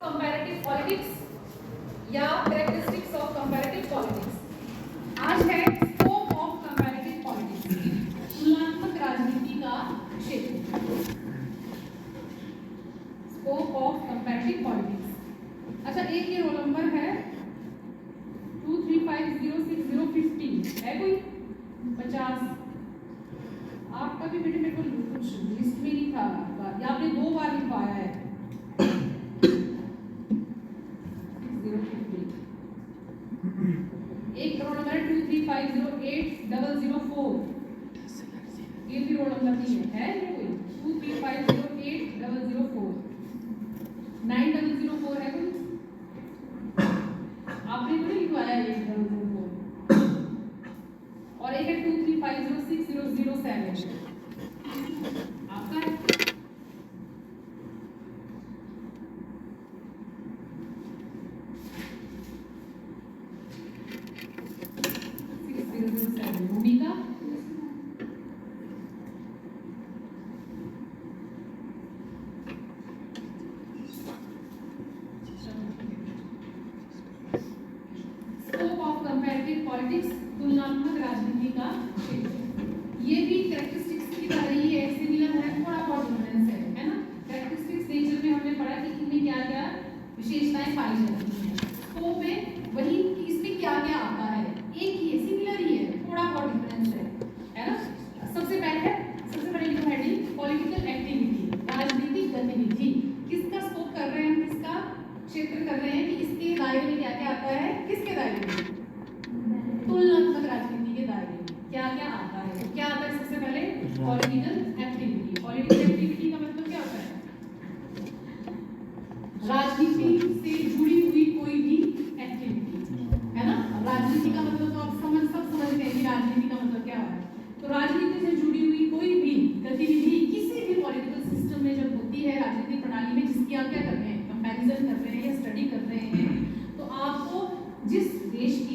Comparative politics या characteristics of comparative politics. आज है स्कोप ऑफ कंपैरेटिव पॉलिटिक्स, तुलनात्मक राजनीति का क्षेत्र। Scope of comparative politics. अच्छा, एक ये रोल नंबर है 2350650 है कोई 50। आपका भी बेटे मेरे को कुछ लिस्ट में नहीं था, या आपने 2 बार लिखवाया है। एक रोल नंबर 235080004, ये भी रोल नंबर नहीं है ये कोई 235080004। 9004 है कोई, आपने तो लिखवाया है 8004। और एक है 2350607 आपका है। भूमिका स्कोप ऑफ कंपैरेटिव पॉलिटिक्स, तुलनात्मक राजनीति का क्षेत्र। ये भी कैरेक्टरिस्टिक्स की तरह ही है, सिमिलर है, थोड़ा बहुत डिफरेंस है ना। कैरेक्टरिस्टिक्स नेचर में हमने पढ़ा कि इनमें क्या क्या विशेषताएं पाई जाती हैं। स्कोप में वही कि इसमें क्या क्या आता है, एक ही है, सिमिलर ही है, थोड़ा बहुत डिफरेंस है ना। सबसे पहले जो हेडिंग पॉलिटिकल एक्टिविटी, राजनीतिक गतिविधि। किसका स्कोप कर रहे हैं हम, किसका क्षेत्र कर रहे हैं कि इसके दायरे में क्या क्या आता है, किसके दायरे में, तुलनात्मक राजनीति के दायरे में क्या क्या आता है। तो क्या आता है सबसे पहले पॉलिटिकल एक्टिविटी। पॉलिटिकल एक्टिविटी का मतलब क्या होता है, राजनीति से जुड़ी हुई कोई भी एक्टिविटी, है ना। राजनीति का मतलब तो आप सब समझ गए कि राजनीति का मतलब क्या है। तो राजनीति से जुड़ी हुई कोई भी गतिविधि किसी भी पॉलिटिकल सिस्टम में जब होती है, राजनीतिक प्रणाली में, जिसकी आप क्या कर रहे हैं, कंपैरिजन कर रहे हैं या स्टडी कर रहे हैं, तो आपको जिस देश के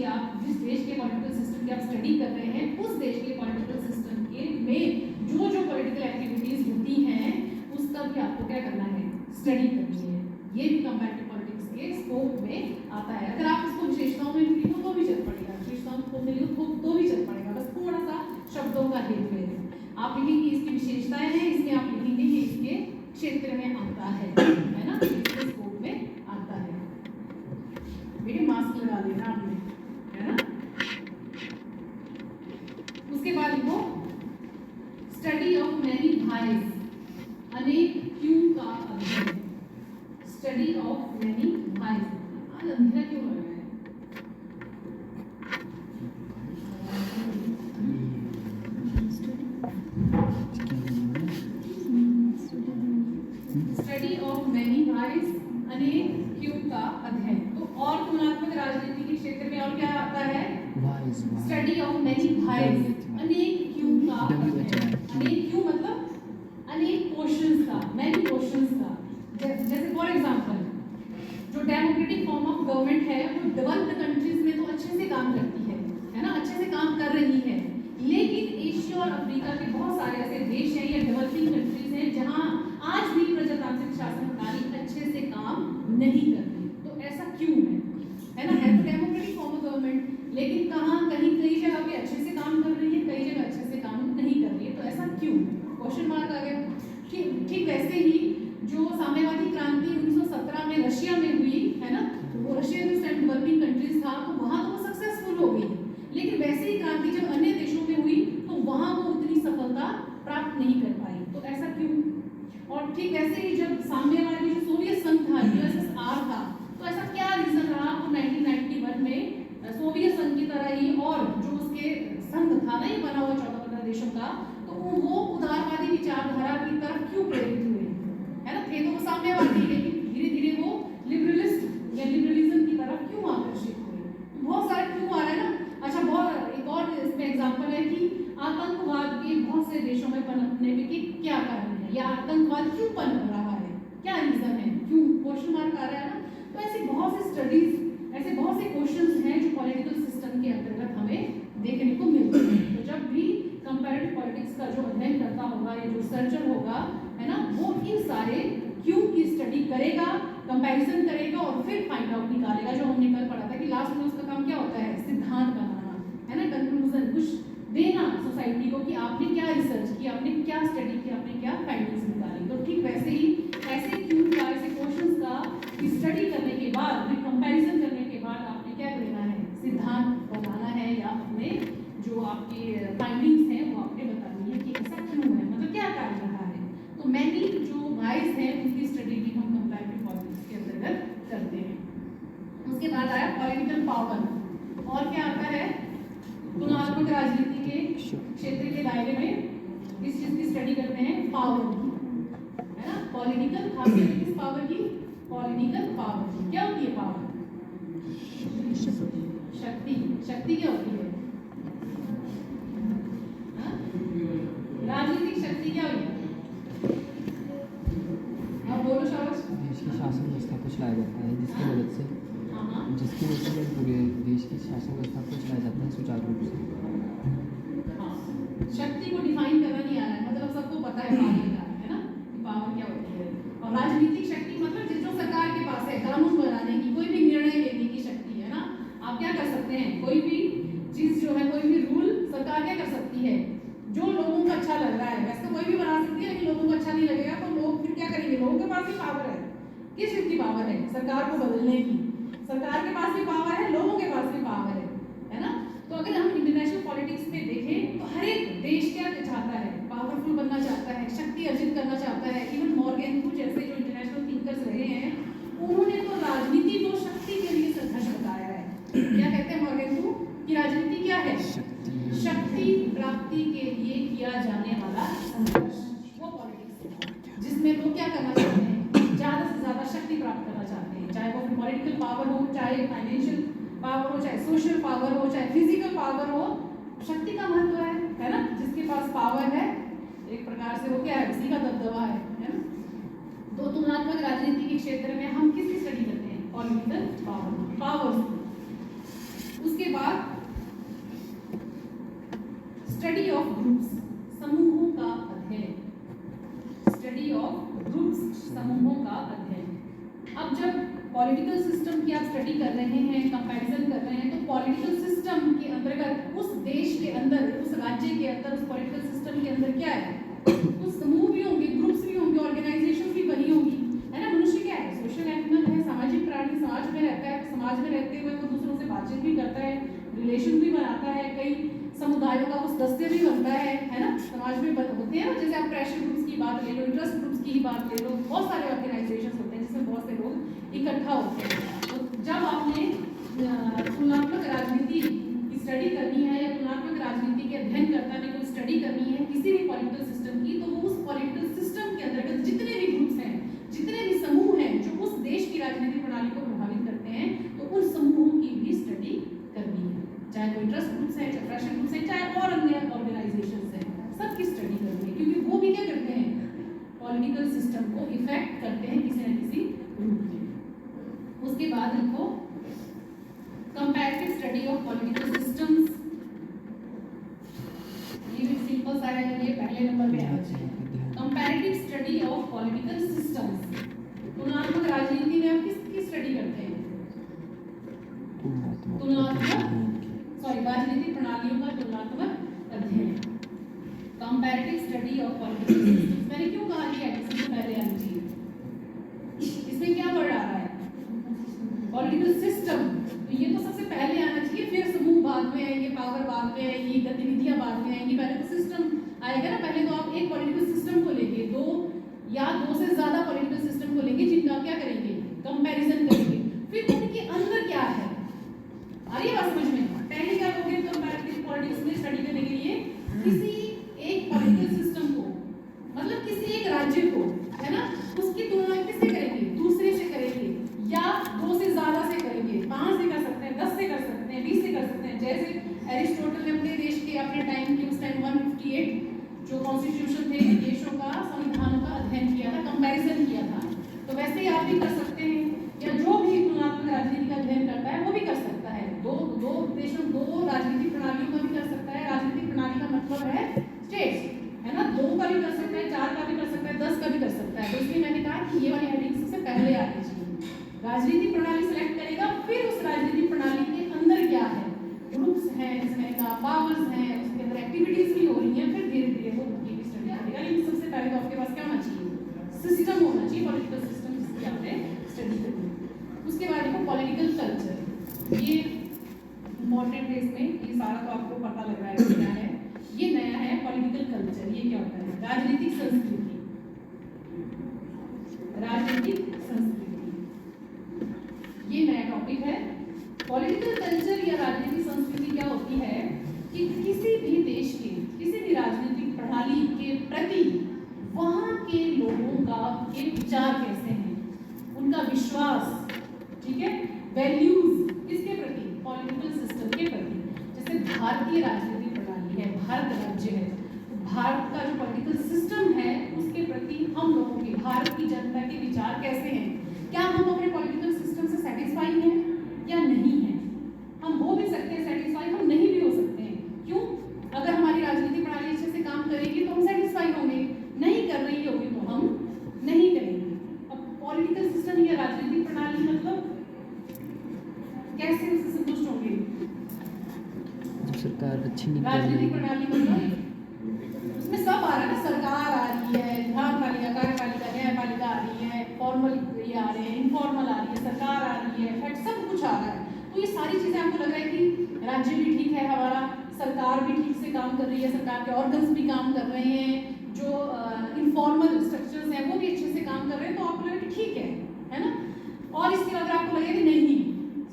पॉलिटिकल सिस्टम की आप स्टडी कर रहे हैं, उस देश के पॉलिटिकल सिस्टम के में जो पॉलिटिकल एक्टिविटीज होती हैं, उसका भी आपको क्या करना है, स्टडी करनी है। ये भी कंपैरेटिव पॉलिटिक्स के स्कोप में आता है। अगर आप इसको विशेषताओं में लिखो तो भी चल पड़ेगा, विशेषताओं में लिखो तो भी चल पड़ेगा, बस थोड़ा सा शब्दों का हेरफेर है। आप लिखेंगे इसकी विशेषताएं हैं, इसमें आप लिखेंगे कि इसके क्षेत्र में आता है ना, इसके स्कोप में आता है। बेटे मास्क लगा लेना आपने, है ना। उसके बाद लिखो स्टडी ऑफ मैनी भाइज, अनेक क्यों का अध्ययन। स्टडी ऑफ मैनी भाइज, आज अंधेरा क्यों लग रहा है। स्टडी ऑफ मैनी भाइज, अनेक क्यों का अध्ययन। तो और तुलनात्मक राजनीति के क्षेत्र में और क्या आता है, स्टडी ऑफ मैनी भाइज, अनेक क्यों का अध्ययन। अनेक क्यों मतलब अनेक क्वेश्चंस का, मैनी क्वेश्चंस का। जैसे फॉर एग्जांपल जो डेमोक्रेटिक फॉर्म ऑफ गवर्नमेंट है वो डेवलप्ड कंट्रीज में तो अच्छे से काम करती है ना, अच्छे से काम कर रही है। लेकिन एशिया और अफ्रीका के बहुत सारे ऐसे देश हैं या डेवलपिंग कंट्रीज हैं जहां आज भी प्रजातांत्रिक शासन प्रणाली अच्छे से काम नहीं कर रही। तो ऐसा क्यों है ना। है तो डेमोक्रेटिक फॉर्म ऑफ गवर्नमेंट, लेकिन कई जगह पे अच्छे से काम कर रही है, कई जगह अच्छे से काम नहीं कर रही है। तो ऐसा क्यों, क्वेश्चन मार्क आ गया। ठीक वैसे ही जो साम्यवादी क्रांति 1917 में रशिया में हुई है ना, वो रशिया जो डेवलपिंग कंट्रीज था, तो वहां तो वो सक्सेसफुल हो गई। लेकिन वैसे ही क्रांति जब अन्य देशों में हुई तो वहां वो उतनी सफलता प्राप्त नहीं कर पाई। तो ऐसा क्यों। और ठीक वैसे ही जब साम्यवादी जो सोवियत संघ था, यूएसएसआर था, तो ऐसा क्या रीजन रहा वो 1991 में सोवियत संघ की तरह ही, और जो उसके संघ था ना, ये बना हुआ 14-15 देशों का, तो वो उदारवादी विचारधारा की तरफ क्यों प्रेरित हुए, है ना। थे तो वो साम्यवादी, लेकिन धीरे धीरे वो लिबरलिस्ट या लिबरलिज्म की तरफ क्यों आकर्षित हुए। बहुत सारे क्यों आ रहा है ना। अच्छा, बहुत एक और इसमें एग्जांपल है कि आतंकवाद के बहुत से देशों में पनपने के क्या कारण है, या आतंकवाद क्यों पनप रहा है, क्या रीजन है, क्यों, क्वेश्चन मार्क आ रहा है ना। तो ऐसे बहुत से स्टडीज, ऐसे बहुत से क्वेश्चंस हैं जो पॉलिटिकल सिस्टम के अंतर्गत हमें देखने को मिलते हैं। तो जब भी कंपैरेटिव पॉलिटिक्स का जो अध्ययन करता होगा या जो सर्चर होगा, है ना, वो इन सारे क्यों की स्टडी करेगा कंपैरिजन करेगा और फिर फाइंड आउट निकालेगा, जो हमने कल पढ़ा था कि लास्ट में उसका काम क्या होता है, सिद्धांत बनाना, है ना, कंक्लूजन कुछ देना सोसाइटी को कि आपने क्या रिसर्च की, आपने क्या स्टडी की, आपने क्या फाइंडिंग्स निकाली। तो ठीक वैसे ही ऐसे क्यों का ऐसे क्वेश्चंस का स्टडी करने के बाद फिर कंपैरिजन करने के बाद आपने क्या करना है, सिद्धांत बनाना है या अपने जो आपके फाइंडिंग्स हैं वो आपने बतानी है कि ऐसा क्यों है, मतलब क्या कारण रहा है। तो मैनी जो बाइस है उसकी स्टडी भी हम कंपैरेटिव पॉलिटिक्स के अंतर्गत करते हैं। उसके बाद आया पॉलिटिकल पावर, और क्या आता है, तुलनात्मक राजनीति के क्षेत्र के दायरे में इस चीज की स्टडी करते हैं, पावर की, है ना, पॉलिटिकल, खासकर किस पावर की, पॉलिटिकल पावर की। क्या होती है पावर, शक्ति, शक्ति क्या होती है, राजनीतिक शक्ति क्या हुई, अब बोलो शाबाश। देश की शासन व्यवस्था को चलाया जाता है जिसकी मदद से पूरे देश की शासन व्यवस्था को चलाया जाता है सुचारू रूप से। शक्ति को डिफाइन करना नहीं आ रहा है, मतलब सबको पता है पावर का, है ना, पावर क्या होती है। और राजनीतिक शक्ति मतलब जो सरकार के पास है कानून बनाने की, कोई भी निर्णय लेने की शक्ति, है ना। आप क्या कर सकते हैं, कोई भी चीज जो है, कोई भी रूल सरकार क्या कर सकती है, जो लोगों को अच्छा लग रहा है, वैसे कोई भी बना सकती है, लेकिन लोगों को अच्छा नहीं लगेगा तो लोग फिर क्या करेंगे, लोगों के पास भी पावर है, किस चीज की पावर है, सरकार को बदलने की, सरकार के पास भी पावर है, लोगों के पास भी पावर है ना। तो अगर हम इंटरनेशनल पॉलिटिक्स में देखें तो हर एक देश क्या चाहता है, पावरफुल बनना चाहता है, शक्ति अर्जित करना चाहता है। इवन मॉर्गेंथू जैसे जो इंटरनेशनल थिंकर्स रहे हैं, उन्होंने तो राजनीति को शक्ति के लिए संघर्ष बताया है। क्या कहते हैं मॉर्गेंथू कि राजनीति क्या है, शक्ति प्राप्ति के लिए किया जाने वाला संघर्ष, वो पॉलिटिक्स है जिसमें लोग क्या करना चाहते हैं, ज्यादा से ज्यादा शक्ति प्राप्त करना चाहते हैं, चाहे वो पॉलिटिकल पावर हो, चाहे फाइनेंशियल पावर हो, चाहे सोशल पावर हो, चाहे फिजिकल पावर हो, शक्ति का महत्व है ना। जिसके पास पावर है एक प्रकार से वो क्या है, उसी का दबदबा है ना। तो तुलनात्मक राजनीति के क्षेत्र में हम किसकी स्टडी करते हैं, पॉलिटिकल पावर, पावर्स। उसके बाद स्टडी ऑफ ग्रुप्स, समूहों का अध्ययन, स्टडी ऑफ ग्रुप्स, समूहों का अध्ययन। अब जब पॉलिटिकल सिस्टम की आप स्टडी कर रहे हैं, कंपैरिजन कर रहे हैं, तो पॉलिटिकल सिस्टम के अंतर्गत उस देश के अंदर, उस राज्य के अंदर, उस पॉलिटिकल सिस्टम के अंदर क्या है, कुछ समूह भी होंगे, ग्रुप्स भी होंगे, ऑर्गेनाइजेशन भी बनी होगी, है ना। मनुष्य क्या है, सोशल एनिमल है, सामाजिक प्राणी, समाज में रहता है, समाज में रहते हुए वो दूसरों से बातचीत भी करता है, रिलेशन भी बनाता है, कई समुदायों का उस दस्ते भी बनता है ना, समाज में होते हैं ना। जैसे आप प्रेशर ग्रुप्स की बात ले लो, इंटरेस्ट ग्रुप्स की ही बात ले लो, बहुत सारे ऑर्गेनाइजेशन होते हैं जिसमें बहुत से लोग इकट्ठा होते हैं। तो जब आपने तुलनात्मक राजनीति की स्टडी करनी है या तुलनात्मक राजनीति के अध्ययन करता है कोई स्टडी करनी है किसी भी पॉलिटिकल सिस्टम की, तो वो उस पॉलिटिकल सिस्टम के अंतर्गत जितने भी ग्रुप्स हैं, जितने भी समूह हैं जो उस देश की राजनीतिक प्रणाली को प्रभावित करते हैं, तो उन समूहों की भी स्टडी करनी है, चाहे कोई ट्रस्ट ग्रुप्स है, चाहे प्रेशर ग्रुप्स है, चाहे और अन्य ऑर्गेनाइजेशंस हैं, सबकी स्टडी करनी है, क्योंकि वो भी क्या करते हैं, पॉलिटिकल सिस्टम को इफेक्ट करते हैं किसी न किसी रूप में। उसके बाद लिखो comparative study of political systems, ये भी सिंपल सा है, ये पहले नंबर पे आना चाहिए। Comparative study of political systems, तुलनात्मक राजनीति में आप किसकी स्टडी करते हैं, राजनीतिक प्रणालियों का तुलनात्मक अध्ययन, comparative study of political systems. मैंने क्यों कहा कि सबसे पहले आनी चाहिए, इसमें क्या वर्ड आ रहा है, पॉलिटिकल सिस्टम, तो ये तो सबसे पहले आना चाहिए, फिर समूह बाद में आएंगे, पावर बाद में आएंगी, गतिविधियां बाद में आएंगी, पहले तो सिस्टम आएगा ना। पहले तो आप एक पॉलिटिकल सिस्टम को लेंगे, दो या दो से ज्यादा पॉलिटिकल सिस्टम को लेंगे जिनका क्या करेंगे, कंपैरिजन करेंगे, फिर उनके अंदर क्या है, आ रही है बात समझ में। पहले क्या करोगे, कंपैरेटिव पॉलिटिक्स में स्टडी करने के लिए किसी एक पॉलिटिकल सिस्टम को, मतलब किसी एक राज्य को, है ना, उसकी तुलना किससे करेंगे, दूसरे से करेंगे, या दो से ज्यादा से करेंगे, 5 से कर सकते हैं, 10 से कर सकते हैं, 20 से कर सकते हैं। जैसे एरिस्टोटल ने अपने देश के, अपने टाइम के, उस टाइम 158 जो कॉन्स्टिट्यूशन थे देशों का, संविधानों का अध्ययन किया था, कंपैरिजन किया था। तो वैसे ही आप भी कर सकते हैं, या जो भी तुलनात्मक राजनीति का अध्ययन करता है वो भी कर सकता है, दो देशों, दो राजनीतिक प्रणालियों का भी कर सकता है। राजनीतिक प्रणाली का मतलब है स्टेट्स, है ना, 2 का भी कर सकता है, 4 का भी कर सकता है, 10 का भी कर सकता है। तो इसलिए मैंने कहा कि ये वाली हेडिंग सबसे पहले आनी चाहिए, राजनीतिक प्रणाली सेलेक्ट करेगा, फिर उस राजनीतिक प्रणाली के अंदर क्या है, ग्रुप्स हैं, इसमें का पावर्स हैं, उसके अंदर एक्टिविटीज भी हो रही हैं, फिर धीरे धीरे वो ये भी स्टडी करेगा। लेकिन सबसे पहले तो आपके पास क्या होना चाहिए, सिस्टम होना चाहिए, पॉलिटिकल सिस्टम जिसकी आपने स्टडी करनी है। उसके बाद देखो पॉलिटिकल कल्चर, ये इम्पोर्टेंट है, इसमें ये सारा तो आपको पता लग रहा है क्या है, ये नया है पॉलिटिकल कल्चर। ये क्या होता है, राजनीतिक संस्कृति, राजनीतिक संस्कृति, ये नया टॉपिक है। पॉलिटिकल कल्चर या राजनीतिक संस्कृति क्या होती है कि किसी भी देश के, किसी भी राजनीतिक प्रणाली के प्रति वहाँ के लोगों का के विचार कैसे हैं, उनका विश्वास, ठीक है, वैल्यूज किसके प्रति, पॉलिटिकल सिस्टम के प्रति। जैसे भारतीय राजनीतिक प्रणाली है, भारत राज्य है, तो भारत का जो पॉलिटिकल सिस्टम है उसके प्रति हम लोगों के, भारत की जनता के विचार कैसे हैं, क्या हम अपने पॉलिटिकल सिस्टम से सेटिस्फाई हैं या नहीं है। हम हो भी सकते हैं सेटिस्फाई, हम नहीं भी हो सकते हैं। क्यों, अगर हमारी राजनीतिक प्रणाली अच्छे से काम करेगी तो हम सेटिस्फाई होंगे, नहीं कर रही होगी तो हम नहीं करेंगे। अब पॉलिटिकल सिस्टम या राजनीतिक प्रणाली मतलब कैसे उससे संतुष्ट होंगे, जब सरकार अच्छी नहीं कर राजनीतिक रही, प्रणाली मतलब उसमें सब आ रहा है ना, सरकार आ रही है, विधानपालिका, कार्यपालिका, न्यायपालिका आ रही है, फॉर्मल ये आ रहे हैं, इनफॉर्मल आ रही है, सरकार आ रही है, फैक्ट सब कुछ आ रहा है। तो ये सारी चीजें आपको लग रहा है कि राज्य भी ठीक है हमारा, सरकार भी ठीक से काम कर रही है, सरकार के ऑर्गन्स भी काम कर रहे हैं, जो इनफॉर्मल स्ट्रक्चर्स हैं वो भी अच्छे से काम कर रहे हैं, तो आपको लगे कि ठीक है ना। और इसके बाद आपको लगे कि नहीं,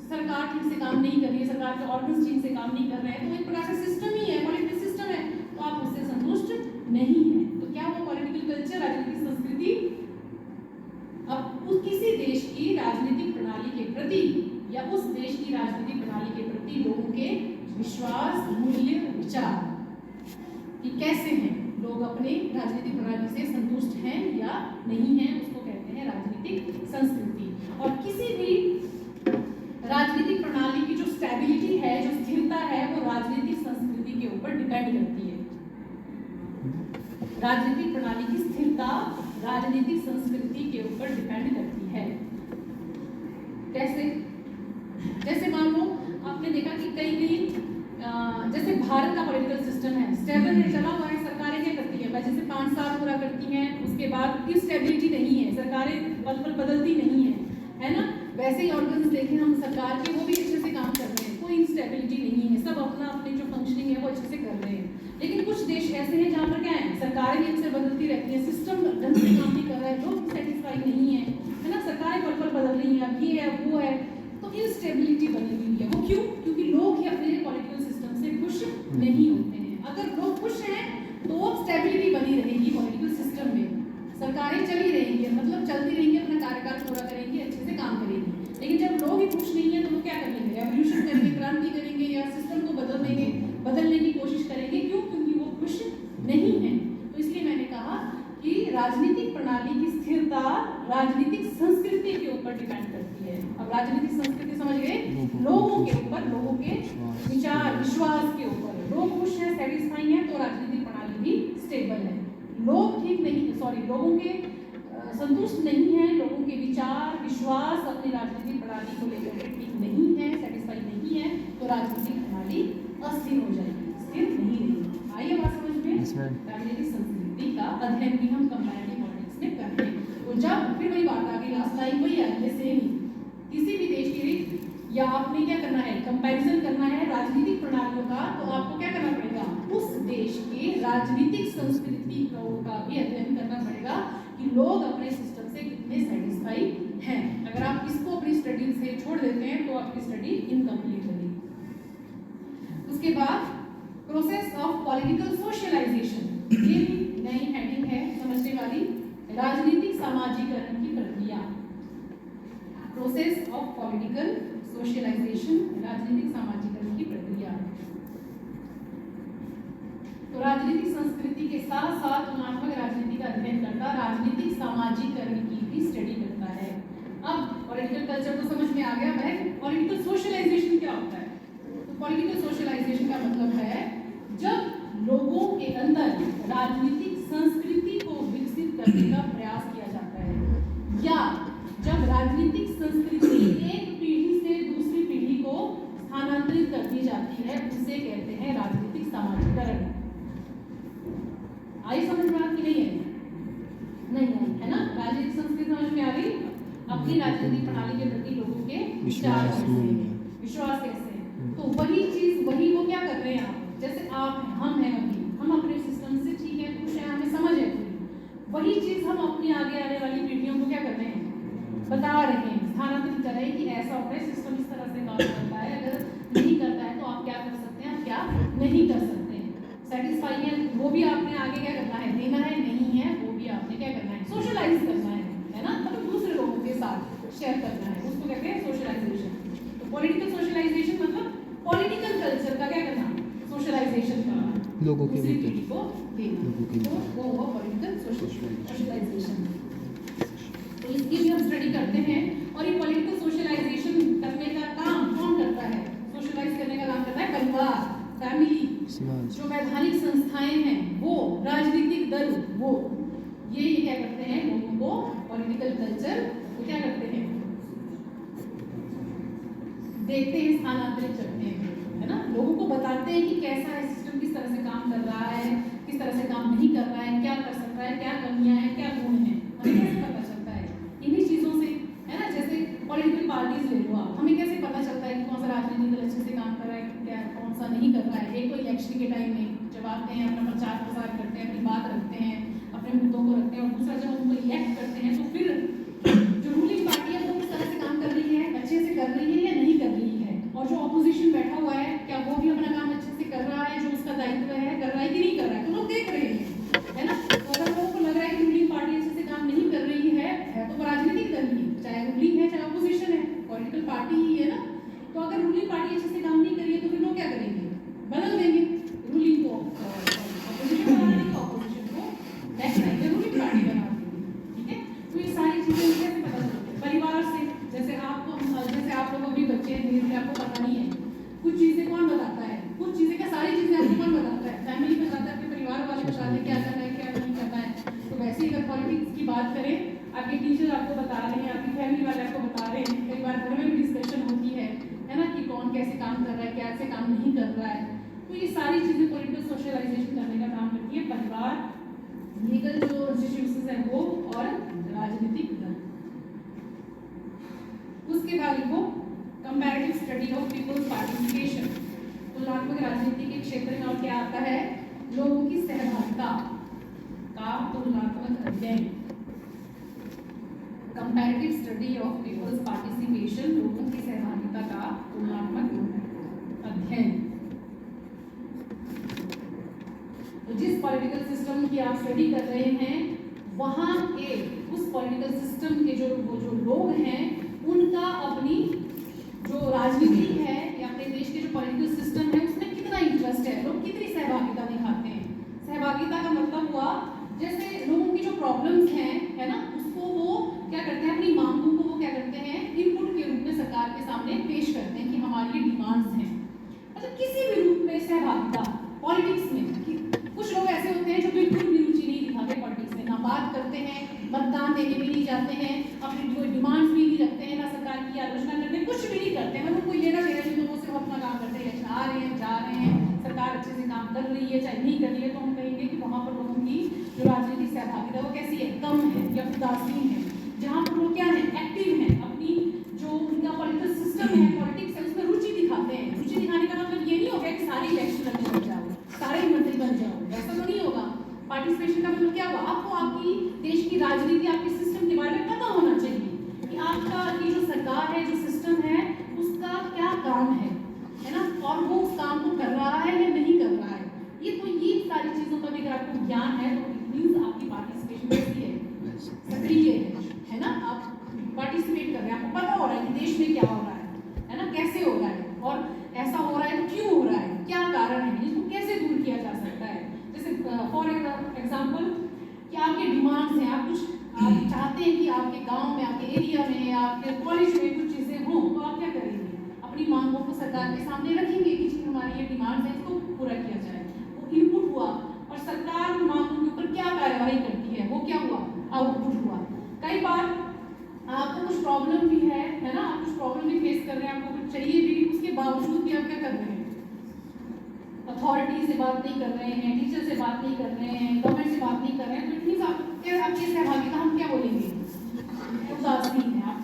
सरकार ठीक से काम नहीं कर रही है, सरकार के ऑर्गन्स ठीक से काम नहीं कर रहे हैं, तो एक प्रकार से सिस्टम ही है, पॉलिटिकल सिस्टम है, तो आप उससे संतुष्ट नहीं है। तो क्या वो पॉलिटिकल कल्चर, राजनीतिक संस्कृति अब उस किसी देश की राजनीतिक प्रणाली के प्रति या उस देश की राजनीतिक प्रणाली के प्रति लोगों के विश्वास, मूल्य, विचार कि कैसे हैं लोग, अपने राजनीतिक प्रणाली से संतुष्ट हैं या नहीं हैं, उसको कहते हैं राजनीतिक संस्कृति। और किसी भी राजनीतिक प्रणाली की जो स्टेबिलिटी है, जो स्थिरता है, वो राजनीतिक संस्कृति के ऊपर डिपेंड करती है। राजनीतिक प्रणाली की स्थिरता राजनीतिक संस्कृति के ऊपर डिपेंड करती है। कैसे, जैसे मान लो आपने देखा कि कई जैसे भारत का पॉलिटिकल सिस्टम है, स्टेबल है, चला हुआ है, सरकारें क्या करती हैं, जैसे 5 साल पूरा करती हैं, उसके बाद की स्टेबिलिटी नहीं है, सरकारें पल पल बदलती नहीं है ना। वैसे ही ऑर्गन्स देखें हम सरकार के, वो भी अच्छे से काम कर रहे हैं, कोई इंस्टेबिलिटी नहीं है, सब अपना अपनी जो फंक्शनिंग है वो अच्छे से कर रहे हैं। लेकिन कुछ देश ऐसे हैं जहाँ पर क्या है, सरकारें भी अक्सर बदलती रहती हैं, सिस्टम ढंग से काम नहीं कर रहा है, लोग सेटिस्फाई नहीं है ना, सरकारें पल पल बदल रही हैं, अब ये है वो है, तो इंस्टेबिलिटी बनी हुई है। वो क्यों, क्योंकि लोग ही अपने पॉलिटिकल सिस्टम से खुश नहीं होते हैं। अगर लोग खुश हैं तो स्टेबिलिटी बनी रहेगी पॉलिटिकल सिस्टम में, सरकारें चली रहेंगी, मतलब चलती रहेंगी, अपना कार्यकाल पूरा करेंगी, अच्छे से काम करेंगी। लेकिन जब लोग ही खुश नहीं है तो लोग क्या करेंगे, रेवोल्यूशन करेंगे, क्रांति करेंगे या सिस्टम को बदल देंगे, बदलने की कोशिश करेंगे। क्यों, क्योंकि वो खुश नहीं है। तो इसलिए मैंने कहा कि राजनीतिक प्रणाली की स्थिरता राजनीतिक संस्कृति के ऊपर डिपेंड करती है। अब राजनीतिक संस्कृति समझ गए, लोगों के ऊपर, लोगों के विचार, विश्वास के ऊपर। लोग खुश हैं, सेटिस्फाई हैं, तो राजनीतिक प्रणाली भी स्टेबल है। लोग ठीक नहीं, लोगों के संतुष्ट नहीं है, लोगों के विचार, विश्वास अपनी राजनीतिक प्रणाली को लेकर के ठीक नहीं है, सेटिस्फाई नहीं है, तो राजनीतिक प्रणाली अस्थिर हो जाएगी, स्थिर नहीं रहेगी। आइए बात समझ में, राजनीतिक संस्कृति का अध्ययन भी हम कंपैरेटिव पॉलिटिक्स में करते हैं। तो जब फिर वही बात आ गई, लास्ट लाइन वही आई है, सेम ही, किसी भी देश की या आपने क्या करना है, कंपैरिजन करना है राजनीतिक प्रणालियों का, तो आपको क्या करना पड़ेगा, उस देश की राजनीतिक संस्कृति का भी अध्ययन करना पड़ेगा कि लोग अपने सिस्टम से कितने सेटिस्फाई हैं। अगर आप इसको अपनी स्टडी से छोड़ देते हैं तो आपकी स्टडी इनकम्प्लीट होगी। उसके बाद प्रोसेस ऑफ पॉलिटिकल सोशलाइजेशन, ये भी नई हेडिंग है समझने वाली, राजनीतिक सामाजिकरण की प्रक्रिया। प्रोसेस ऑफ पॉलिटिकल सोशलाइजेशन, राजनीतिक सामाजिकरण की प्रक्रिया। तो राजनीतिक संस्कृति के साथ साथ तुलनात्मक राजनीति का अध्ययन करता राजनीतिक सामाजिकरण की भी स्टडी करता है। अब पॉलिटिकल कल्चर तो समझ में आ गया है, पॉलिटिकल सोशलाइजेशन क्या होता है। तो पॉलिटिकल सोशलाइजेशन का मतलब है जब लोगों के अंदर राजनीतिक संस्कृति को विकसित करने का प्रयास किया जाता है, या जब राजनीतिक संस्कृति अपनी राजनीतिक प्रणाली के प्रति लोगों के विश्वास कैसे हैं, विश्वास कैसे है। तो वही चीज वही वो क्या कर रहे हैं आप, जैसे आप हैं, हम हैं, अभी हम अपने सिस्टम से ठीक है, खुश है, हमें समझ है पूरी, वही चीज हम अपनी आगे आने वाली पीढ़ियों को क्या कर रहे हैं, बता रहे हैं, स्थानांतरित कर रहे हैं कि ऐसा होता है, सिस्टम इस तरह से काम करता है, अगर नहीं करता है तो आप क्या कर सकते हैं, आप क्या नहीं कर सकते हैं। सेटिस्फाई है वो भी आपने आगे क्या करना है, देना है, नहीं है वो भी आपने क्या करना है, सोशलाइज करना है ना, मतलब दूसरे लोगों के साथ शेयर करना है, उसको कहते हैं सोशलाइजेशन। तो पॉलिटिकल सोशलाइजेशन मतलब पॉलिटिकल कल्चर का क्या करना, सोशलाइजेशन करना, लोगों के दूसरी भीतर। पीढ़ी को देना, लोगों के तो वो हुआ पॉलिटिकल सोशलाइजेशन। तो इसकी भी हम स्टडी करते हैं, और ये पॉलिटिकल सोशलाइजेशन करने का काम कौन करता है, सोशलाइज करने का काम करता है परिवार, फैमिली, समाज, जो वैधानिक संस्थाएं हैं वो, राजनीतिक दल वो, ये क्या करते हैं, लोगों को पॉलिटिकल कल्चर को क्या करते हैं, देखते हैं, स्थानांतरित करते हैं, है ना, लोगों को बताते हैं कि कैसा है सिस्टम, किस तरह से काम कर रहा है, किस तरह से काम नहीं कर रहा है, क्या कर सकता है, क्या कमियां हैं, क्या गुण हैं, हमें कैसे पता चलता है इन्हीं चीजों से, है ना। जैसे पॉलिटिकल पार्टीज ले लो आप, हमें कैसे पता चलता है कि कौन सा राजनीतिक दल अच्छे से काम कर रहा है, क्या कौन सा नहीं कर रहा है। एक तो इलेक्शन के टाइम में जब आते हैं, अपना प्रचार प्रसार करते हैं, अपनी बात रखते हैं, अपने मुद्दों को रखते हैं, और दूसरा जब उनको इलेक्ट करते हैं तो फिर जो रूलिंग पार्टी है वो किस तरह से काम कर रही है, अच्छे से कर रही है या नहीं कर रही है, और जो ऑपोजिशन बैठा हुआ है क्या वो भी अपना काम अच्छे से कर रहा है, जो उसका दायित्व है कर रहा है कि नहीं कर रहा है, तो लोग देख रहे हैं, है ना। तो अगर लोगों को लग रहा है कि रूलिंग पार्टी अच्छे से काम नहीं कर रही है तो वो राजनीतिक दल ही, चाहे रूलिंग है चाहे ऑपोजिशन है, पॉलिटिकल पार्टी ही है ना। तो अगर रूलिंग पार्टी अच्छे से काम नहीं कर रही है तो फिर लोग क्या करेंगे, बदल देंगे रूलिंग को, ऑपोजिशन बना देंगे, ऑपोजिशन को नेक्स्ट टाइम रूलिंग पार्टी बना देंगे, ठीक है। तो ये सारी चीजें कैसे पता चलती है, परिवार से, जैसे आपको, जैसे आप लोग अभी बच्चे हैं, धीरे धीरे आपको पता नहीं है, कुछ चीजें कौन बताता है, कुछ चीजें क्या, सारी चीजें आपको कौन बताता है, फैमिली बताता है, अपने परिवार वाले बताते हैं क्या करना है क्या नहीं करना है। तो वैसे ही अगर पॉलिटिक्स की बात करें, आपके टीचर आपको बता रहे हैं, आपकी फैमिली वाले आपको बता रहे हैं, कई बार घर में भी डिस्कशन होती है ना, कि कौन कैसे काम कर रहा है, कैसे काम नहीं कर रहा है। तो ये सारी चीजें पॉलिटिकल सोशलाइजेशन करने का काम करती है परिवार, लीगल जो इंस्टीट्यूशंस हैं वो, और राजनीतिक दल। उसके बाद को comparative study of peoples participation, तुलनात्मक राजनीति के क्षेत्र में और क्या आता है, लोगों की सहभागिता का तुलनात्मक अध्ययन। Comparative study of peoples participation, लोगों की सहभागिता का तुलनात्मक अध्ययन। तो जिस पॉलिटिकल सिस्टम की आप स्टडी कर रहे हैं, वहां के उस पॉलिटिकल सिस्टम के जो लोग हैं, उनका अपनी जो राजनीति है या अपने देश के जो पॉलिटिकल सिस्टम है उसमें कितना इंटरेस्ट है, लोग कितनी सहभागिता दिखाते हैं। सहभागिता का मतलब हुआ, जैसे लोगों की जो प्रॉब्लम्स हैं, है ना, उसको वो क्या करते हैं, अपनी मांगों को वो क्या करते हैं, इनपुट के रूप में सरकार के सामने पेश करते हैं कि हमारी ये डिमांड्स हैं। मतलब किसी भी रूप में सहभागिता पॉलिटिक्स में, कुछ लोग ऐसे होते हैं जो बिल्कुल भी रुचि नहीं दिखाते पॉलिटिक्स में, ना बात करते हैं, मतदान देने भी नहीं जाते हैं, अपनी कोई डिमांड्स भी नहीं रखते हैं, ना सरकार की आलोचना करते हैं, कुछ भी नहीं करते हैं, मतलब कोई लेना देना नहीं, तो वो सिर्फ अपना काम करते हैं, इलेक्शन आ रहे हैं जा रहे हैं, सरकार अच्छे से काम कर रही है चाहे नहीं कर रही है, तो हम कहेंगे कि वहाँ पर लोगों की जो राजनीतिक सहभागिता वो कैसी है, कम है या उदासीन है। जहाँ पर लोग क्या है, एक्टिव हैं, अपनी जो उनका पॉलिटिकल सिस्टम है, पॉलिटिक्स है, उसमें रुचि दिखाते हैं। रुचि दिखाने का मतलब ये नहीं होगा कि सारे इलेक्शन लड़ने लग जाओ, सारे मंत्री बन जाओ, ऐसा तो नहीं होगा। पार्टिसिपेशन का मतलब क्या हुआ, आपको आपकी देश की राजनीति, आपके सिस्टम के बारे में पता होना चाहिए कि आपका की जो सरकार है, जो सिस्टम है, उसका क्या काम है ना, और वो उस काम को कर रहा है या नहीं कर रहा है। ये तो ये सारी चीजों का भी अगर आपको ज्ञान है तो इट मींस आपकी पार्टिसिपेशन कैसी है, सक्रिय है ना, आप पार्टिसिपेट कर रहे हैं, आपको पता हो रहा है कि देश में क्या हो रहा है ना, कैसे हो रहा है, और ऐसा हो रहा है तो क्यों हो रहा है, क्या कारण है, इसको कैसे दूर किया जा सकता है। जैसे फॉर एग्जाम्पल कि आपके डिमांड्स हैं, आप कुछ आप चाहते हैं कि आपके गांव में, आपके एरिया में, आपके कॉलेज में कुछ चीज़ें हों, तो आप क्या करेंगे, अपनी मांगों को सरकार के सामने रखेंगे कि जी हमारी ये डिमांड्स हैं, इसको पूरा किया जाए। वो इनपुट हुआ, और सरकार उन मांगों के ऊपर क्या कार्यवाही करती है, वो क्या हुआ, आउटपुट हुआ। कई बार आपको कुछ प्रॉब्लम भी है ना, आप कुछ प्रॉब्लम भी फेस कर रहे हैं, आपको कुछ चाहिए भी, उसके बावजूद भी आप क्या कर रहे हैं, अथॉरिटी से बात नहीं कर रहे हैं, टीचर से बात नहीं कर रहे हैं, गवर्नमेंट से बात नहीं कर रहे हैं, तो इट मींस आपकी सहभागिता हम क्या बोलेंगे, उदासीन है। आप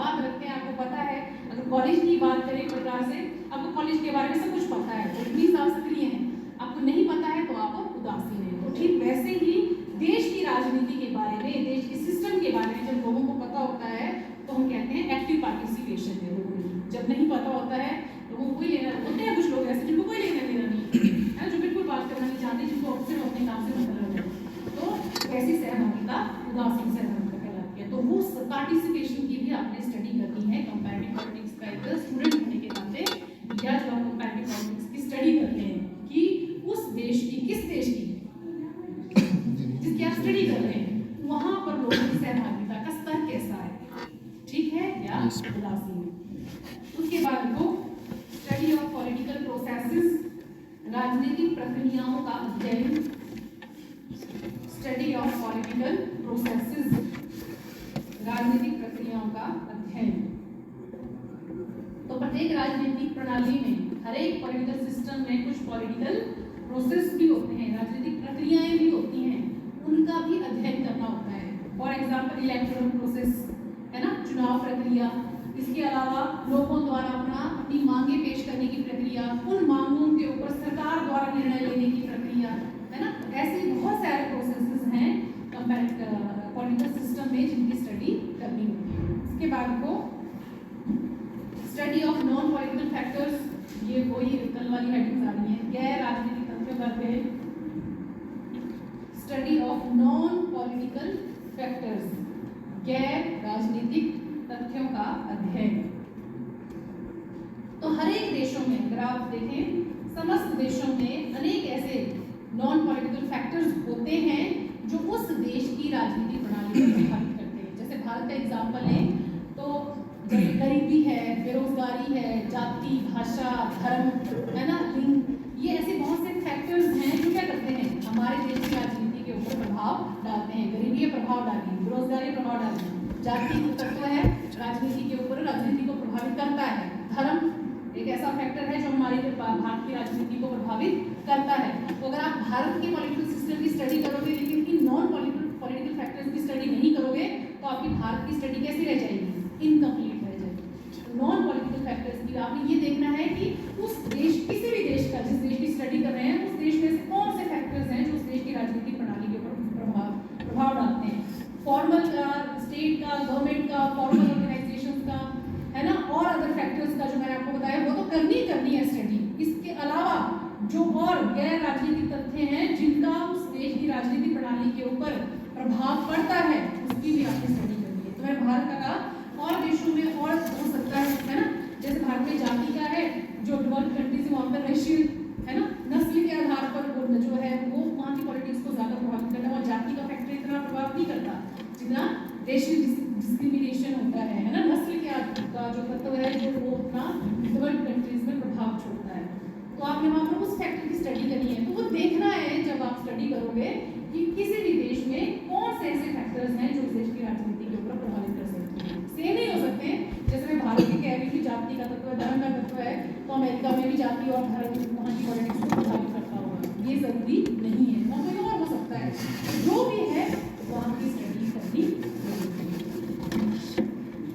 याद रखते हैं, आपको पता है। अगर कॉलेज की बात करें एक प्रकार से, आपको कॉलेज के बारे में सब कुछ पता है, तो इतनी साफ सक्रिय हैं। आपको नहीं पता है तो आप उदासीन हैं। तो ठीक वैसे ही देश की राजनीति के बारे में, देश के सिस्टम के बारे में जब लोगों को पता होता है तो हम कहते हैं एक्टिव पार्टिसिपेशन है लोगों की। जब नहीं पता होता है लोगों को कोई लेना, होते हैं कुछ लोग ऐसे जिनको कोई लेना देना नहीं है, जो बिल्कुल बात करना नहीं चाहते, जिनको सिर्फ अपने काम से मतलब है, तो ऐसी सहभागिता उदासीन सहभागिता कहलाती है। तो वो पार्टिसिपेशन की भी आपने स्टडी करनी है कंपैरेटिव पॉलिटिक्स का एक स्टूडेंट होने के नाते, या जो आप कंपैरेटिव पॉलिटिक्स की स्टडी करते हैं कि उस देश की, किस देश की जिसकी आप स्टडी कर रहे हैं, वहां पर लोगों की सहभागिता का स्तर कैसा है, ठीक है या उदासीन है। उसके बाद को स्टडी ऑफ पॉलिटिकल प्रोसेसेस, राजनीतिक प्रक्रियाओं का अध्ययन, स्टडी ऑफ पॉलिटिकल प्रोसेसेस, राजनीतिक प्रक्रियाओं का अध्ययन। तो प्रत्येक राजनीतिक प्रणाली में, हर एक पॉलिटिकल सिस्टम में कुछ पॉलिटिकल प्रोसेस भी होते हैं, राजनीतिक प्रक्रियाएं भी होती हैं, उनका भी अध्ययन करना होता है। फॉर एग्जाम्पल इलेक्टोरल प्रोसेस है ना, चुनाव प्रक्रिया। इसके अलावा लोगों द्वारा अपनी मांगे पेश करने की प्रक्रिया, उन मांगों के ऊपर सरकार द्वारा निर्णय लेने की प्रक्रिया, है ना। ऐसे बहुत सारे प्रोसेसेस हैं पॉलिटिकल सिस्टम में जिनकी स्टडी करनी होती है। इसके बाद को study of non political factors, ये वही कल वाली हेडिंग्स आ रही हैं, गैर राजनीतिक तथ्यों का अध्ययन, study of non political factors, गैर राजनीतिक तथ्यों का अध्ययन। तो हर एक देशों में अगर आप देखें, समस्त देशों में अनेक ऐसे नॉन पॉलिटिकल फैक्टर्स होते हैं जो उस देश की राजनीतिक प्रणाली को प्रभावित करते हैं। जैसे भारत का एग्जाम्पल है तो जैसे गरीबी है, बेरोजगारी है, जाति, भाषा, धर्म, है ना, लिंग, ये ऐसे बहुत से फैक्टर्स हैं जो क्या करते हैं, हमारे देश की राजनीति के ऊपर प्रभाव डालते हैं। गरीबी प्रभाव डालती है, बेरोजगारी प्रभाव डालती है, जाति तत्व है राजनीति के ऊपर, राजनीति को प्रभावित करता है, धर्म एक ऐसा फैक्टर है जो हमारी भारत की राजनीति को प्रभावित करता है। तो अगर आप भारत के पॉलिटिकल सिस्टम की स्टडी करोगे लेकिन इन नॉन पॉलिटिकल फैक्टर्स की स्टडी नहीं करोगे तो आपकी भारत की स्टडी कैसी रह जाएगी, इनकम्प्लीट रह जाएगी। नॉन पॉलिटिकल फैक्टर्स की आपने ये देखना है कि उस देश, किसी भी देश का, जिस देश की स्टडी कर रहे हैं, उस देश में से कौन से फैक्टर्स हैं जो उस देश की राजनीतिक प्रणाली के ऊपर प्रभाव डालते हैं। फॉर्मल का, स्टेट का, गवर्नमेंट का, फॉर्मल ऑर्गेनाइजेशन का, है ना, और अदर फैक्टर्स का जो मैंने आपको बताया वो तो करनी है स्टडी। इसके अलावा जो और गैर राजनीतिक तथ्य हैं जिनका उस देश की राजनीतिक प्रणाली के ऊपर प्रभाव पड़ता है, उसकी भी आपने स्टडी करनी है। तो मैंने भारत का कहा, और देशों में और हो सकता है ना, जैसे भारत में जाति का है, जो डेवलप्ड कंट्रीज वहाँ पर रेशियल, है ना, नस्ल के आधार पर जो है वो वहाँ की पॉलिटिक्स को ज़्यादा प्रभावित करता है, और जाति का फैक्टर इतना प्रभाव नहीं करता जितना रेशियल डिस्क्रिमिनेशन होता है ना, नस्ल का जो तत्व है जो वो अपना डेवलप्ड कंट्रीज में प्रभाव छोड़ता है। तो आपने वहाँ पर उस फैक्टर की स्टडी करनी है। तो वो देखना है जब आप स्टडी करोगे कि किसी भी देश में कौन से ऐसे फैक्टर्स हैं जो उस देश की राजनीति के ऊपर प्रभावित कर सकते हैं। सेम नहीं हो सकते हैं। जैसे मैं भारत की कह रही हूँ जाति का तत्व है, धर्म का तत्व है, तो अमेरिका में भी जाति और धर्म वहाँ की पॉलिटिक्स को प्रभावित करता होगा, ये जरूरी नहीं है, वहाँ कोई और हो सकता है। जो भी है वहाँ की स्टडी करनी।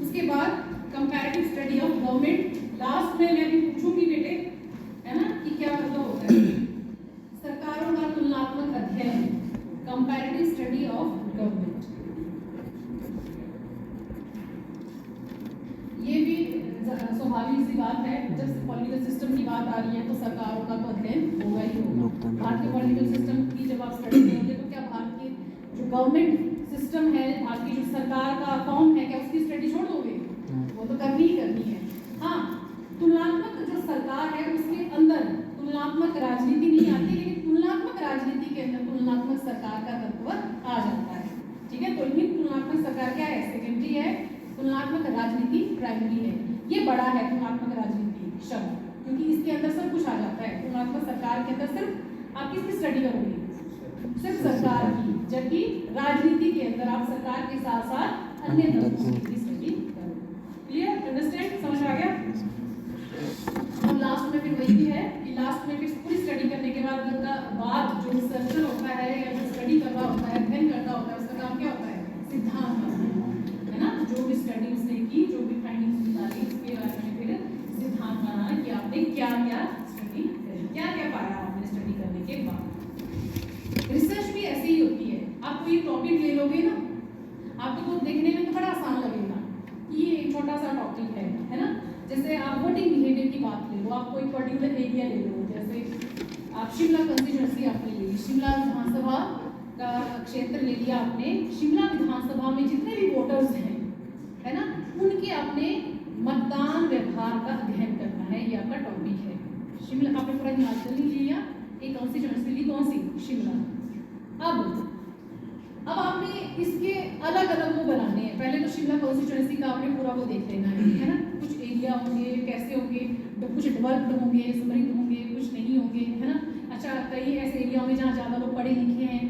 उसके बाद comparative study of government, last में मैं भी पूछूंगी बेटे, है ना, कि क्या मतलब होता है सरकारों का तुलनात्मक अध्ययन, कंपैरेटिव स्टडी ऑफ गवर्नमेंट। ये भी स्वाभाविक सी बात है, जब पॉलिटिकल सिस्टम की बात आ रही है तो सरकारों का तो अध्ययन होगा ही होगा। भारत के पॉलिटिकल सिस्टम की जब आप स्टडी करोगे तो क्या भारत की जो गवर्नमेंट सिस्टम है, भारत की जो सरकार का फॉर्म है, क्या उसकी स्टडी छोड़ दोगे? वो तो करनी ही करनी है। हाँ, तुलनात्मक जो सरकार है उसके अंदर तुलनात्मक राजनीति नहीं आती, लेकिन तुलनात्मक राजनीति के अंदर तुलनात्मक सरकार का तत्व आ जाता है। ठीक है, तो इनमें तुलनात्मक सरकार क्या है, सेकेंडरी है, तुलनात्मक राजनीति प्राइमरी है। ये बड़ा है तुलनात्मक राजनीति शब्द, क्योंकि इसके अंदर सब कुछ आ जाता है। तुलनात्मक सरकार के अंदर सिर्फ आप किसकी स्टडी करोगे, सिर्फ सरकार की, जबकि राजनीति के अंदर आप सरकार के साथ साथ अन्य तत्वों की स्टडी करोगे। क्लियर, अंडरस्टैंड, समझ आ गया? और लास्ट में फिर वही भी है कि लास्ट में फिर पूरी स्टडी करने के बाद जो रिसर्चर होता है या जो स्टडी कर रहा होता है, अध्ययन करता होता है, उसका काम क्या होता है, सिद्धांत, है ना, जो भी स्टडी उसने की, जो भी जैसे आप वोटिंग बिहेवियर की बात ले लो, आप कोई पर्टिकुलर एरिया ले लो, जैसे आप शिमला कंस्टिट्यूंसी आपने ले ली, शिमला विधानसभा का क्षेत्र ले लिया आपने, शिमला विधानसभा में जितने भी वोटर्स हैं, है ना, उनके अपने मतदान व्यवहार का अध्ययन करना है, ये आपका टॉपिक है। शिमला आपने पूरा हिमाचल नहीं लिया, एक कंस्टिट्यूंसी ली, कौन सी? शिमला। अब आपने इसके अलग अलग वो बनाने हैं। पहले तो शिमला कॉन्स्टिट्यूंसी का आपने पूरा वो देख लेना है ना, कुछ एरिया होंगे, कैसे होंगे, तो कुछ डेवलप्ड होंगे, समृद्ध होंगे, कुछ नहीं होंगे, है ना। अच्छा, कई ऐसे एरिया होंगे जहाँ ज़्यादा लोग पढ़े लिखे हैं,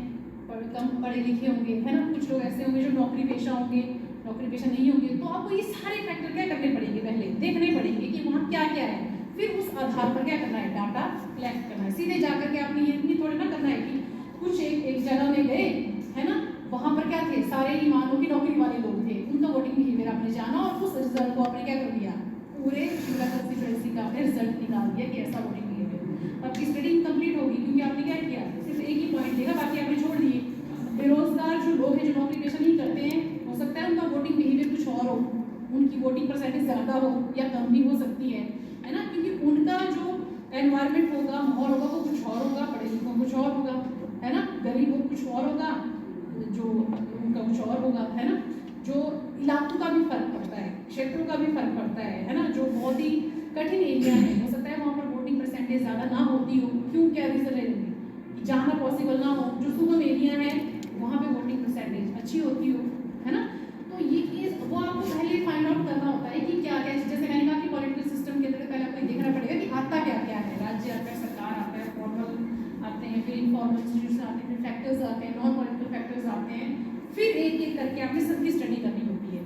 कम पढ़े लिखे होंगे, है ना, कुछ लोग ऐसे होंगे जो नौकरी पेशा होंगे, नौकरी पेशा नहीं होंगे। तो आपको ये सारे फैक्टर क्या करने पड़ेंगे, पहले देखने पड़ेंगे कि वहाँ क्या क्या है, फिर उस आधार पर क्या करना है, डाटा कलेक्ट करना है। सीधे जाकर के आपने ये नहीं थोड़ी ना करना है कि कुछ एक जगह में गए, है ना, वहाँ पर क्या थे, सारे ही मान लो कि नौकरी वाले लोग थे, उनका वोटिंग बिहेवियर आपने जाना और उस रिजल्ट को आपने क्या कर दिया, पूरे शिमला कंस्टिट्यूंसी का आपने रिजल्ट निकाल दिया कि ऐसा वोटिंग बिहेवियर। आपकी स्टडी इनकम्प्लीट होगी क्योंकि आपने क्या किया, सिर्फ एक ही पॉइंट देखा, बाकी आपने छोड़ दिए। बेरोजगार जो लोग हैं, जो नौकरी पेशा नहीं करते हैं, हो सकता है उनका वोटिंग बिहेवियर कुछ और हो, उनकी वोटिंग परसेंटेज ज़्यादा हो या कम भी हो सकती है ना, क्योंकि उनका जो एनवायरनमेंट होगा, माहौल होगा, वो कुछ और होगा, पढ़े लिखों कुछ और होगा, है ना, गरीबों कुछ और होगा, जो उनका कुछ और होगा, है ना। जो इलाकों का भी फर्क पड़ता है, क्षेत्रों का भी फर्क पड़ता है ना। जो बहुत ही कठिन एरिया है, हो सकता है वहाँ पर वोटिंग परसेंटेज ज़्यादा ना होती हो, क्यों, क्या रीज़न है, जाना पॉसिबल ना हो। जो सुगम एरिया है वहाँ पे वोटिंग परसेंटेज अच्छी होती हो, है ना। तो ये वो आपको पहले फाइंड आउट करना होता है कि क्या क्या, जैसे मैंने कहा कि पॉलिटिकल सिस्टम के अंदर पहले आपको देखना पड़ेगा कि आता क्या क्या है। राज्य आता है, सरकार आता है, फॉर्मल आते हैं, फिर इनफॉर्मल इंस्टीट्यूशन आते हैं, फिर फैक्टर्स आते हैं, नॉन पॉलिटिकल फैक्टर्स आते हैं, फिर एक एक करके आपने सबकी स्टडी करनी होती है।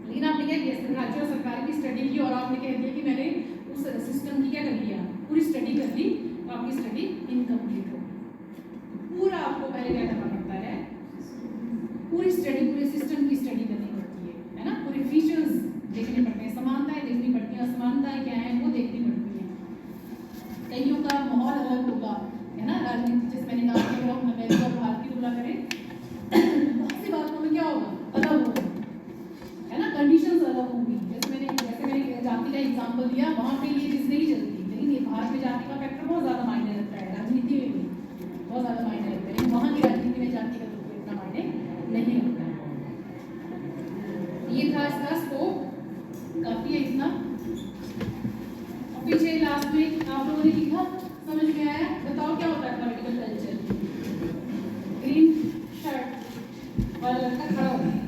लेकिन आपने क्या किया, राज्य और सरकार की स्टडी की और आपने कह दिया कि मैंने उस सिस्टम की क्या कर लिया, पूरी स्टडी कर ली, तो आपकी स्टडी इनकम्प्लीट हो। पूरा आपको पहले क्या करना पड़ता है, पूरी स्टडी, पूरे सिस्टम की स्टडी करनी पड़ती है ना। पूरे फीचर्स देखने पड़ते हैं, समानताएं देखनी पड़ती हैं, असमानताएं क्या है वो देखनी पड़ती है। कईयों का माहौल अलग होगा, है ना, राजनीति, जैसे मैंने कहा कि हम अमेरिका और भारत की तुलना करें, बहुत सी बातों में क्या होगा, अलग होगा, है ना, कंडीशंस अलग होंगी। जैसे मैंने जाति का एग्जाम्पल दिया, वहाँ पे ये चीज़ नहीं चलती, लेकिन ये भारत में जाति का फैक्टर बहुत ज़्यादा मायने रखता है, राजनीति में भी बहुत ज़्यादा मायने रखता है, लेकिन वहाँ की राजनीति में जाति का तो इतना मायने नहीं रखता है। ये था इसका स्कोप, काफ़ी है इतना। और पीछे लास्ट में आप लोगों ने लिखा, समझ में आया, बताओ क्या होता है पॉलिटिकल कल्चर। ग्रीन शर्ट वाला लड़का खड़ा होता है,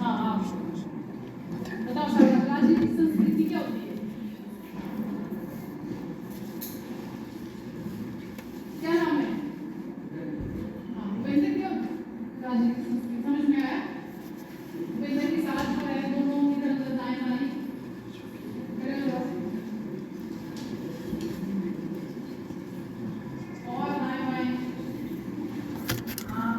हाँ आप बताओ, राजनीतिक संस्कृति क्या होती है, क्या नाम है, हाँ वैसे क्या राजनीतिक संस्कृति, समझ में आया। वेदर के साथ जो है, दोनों इधर उधर दाएं बाएं, और दाएं बाएं, हाँ